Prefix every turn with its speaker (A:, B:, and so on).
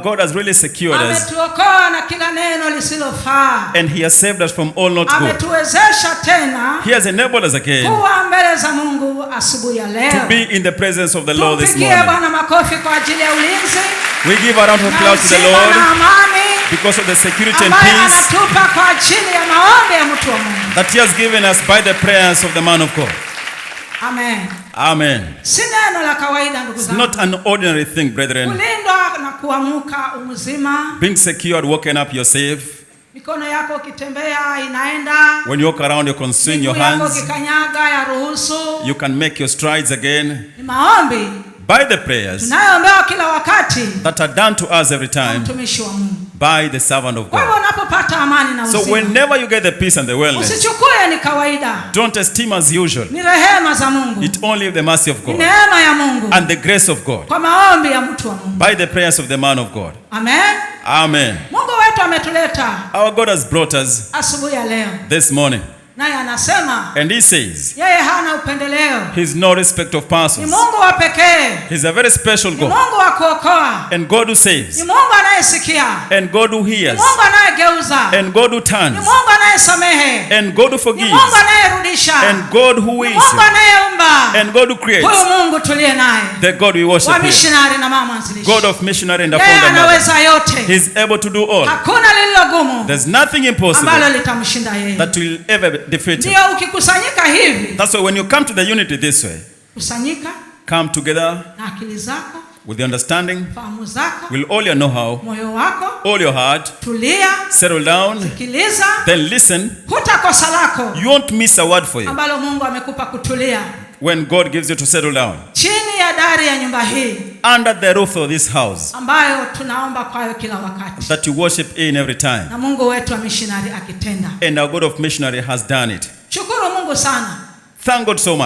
A: God has really secured us.
B: Ametuokoa na kila neno lisilofaa.
A: And he has saved us from all not good.
B: Ametuwezesha tena
A: He has enabled us again
B: kuwa mbele za Mungu asubuhi ya leo.
A: to be in the presence of the Lord this
B: Tumpigie
A: morning.
B: Bwana makofi kwa ajili ya ulinzi.
A: We give a round of applause to the Lord because of the security and
B: ambaye
A: peace
B: anatupa kwa ajili ya maombi ya mtu wa Mungu.
A: that he has given us by the prayers of the man of God.
B: Amen.
A: Amen.
B: Si neno la kawaida ndugu
A: It's
B: zangu.
A: not an ordinary thing, brethren.
B: Kulindwa na kuamuka umzima.
A: Being secured, waking up, you're safe.
B: Mikono yako ukitembea inaenda.
A: When you walk around, you can swing your
B: Miguu yako
A: hands.
B: ukikanyaga ya ruhusu.
A: You can make your strides again.
B: Ni maombi
A: By the prayers
B: tunayoombewa kila wakati
A: that are done to us every time
B: mtumishi wa Mungu.
A: by the servant of
B: Kwa hivyo
A: God.
B: unapopata amani na
A: So
B: uzima,
A: whenever you get the peace and the wellness,
B: usichukue ni kawaida.
A: don't esteem as usual.
B: Ni rehema za Mungu.
A: It only the mercy of
B: Ni
A: God
B: neema ya Mungu.
A: and the grace of God
B: Kwa maombi ya mtu wa Mungu.
A: by the prayers of the man of God.
B: Amen.
A: Amen.
B: Mungu wetu ametuleta
A: Our God has brought us
B: asubuhi ya leo.
A: this morning,
B: Naye anasema
A: and he says
B: yeye hana upendeleo.
A: he's no respect of
B: Ni
A: persons.
B: Mungu wa pekee.
A: He's a very special
B: Ni
A: God,
B: Mungu wa kuokoa.
A: and God who
B: Ni
A: saves,
B: Mungu anayesikia.
A: and God who
B: Ni
A: hears,
B: Mungu anayegeuza.
A: and God who
B: Ni
A: turns,
B: Mungu anayesamehe.
A: and God who
B: Ni
A: forgives,
B: Mungu anayerudisha.
A: and God who
B: Ni
A: wills,
B: Mungu anayeumba.
A: and God who creates.
B: Huyu Mungu tuliye naye.
A: The God we worship
B: Wa
A: here,
B: missionary na mama mwanzilishi.
A: God of missionary and the
B: Yeye
A: founder mother.
B: anaweza yote.
A: He's able to do all.
B: Hakuna lililo gumu
A: There's nothing impossible
B: ambalo litamshinda yeye.
A: that will ever defeat him.
B: Ndio ukikusanyika hivi,
A: That's why when you come to the unity this way,
B: kusanyika
A: come together
B: na akili zako,
A: with the understanding,
B: fahamu zako,
A: with all your know-how,
B: moyo wako,
A: all your heart,
B: tulia,
A: settle down,
B: sikiliza,
A: then listen.
B: hutakosa lako
A: You won't miss a word for you
B: ambalo Mungu amekupa kutulia
A: when God gives you to settle down
B: chini ya dari ya nyumba hii
A: under the roof of this house
B: ambayo tunaomba kwayo kila wakati,
A: that you worship in every time.
B: na Mungu wetu wa missionary akitenda.
A: And our God of missionary has done it.
B: Shukuru Mungu sana.
A: Thank God so much.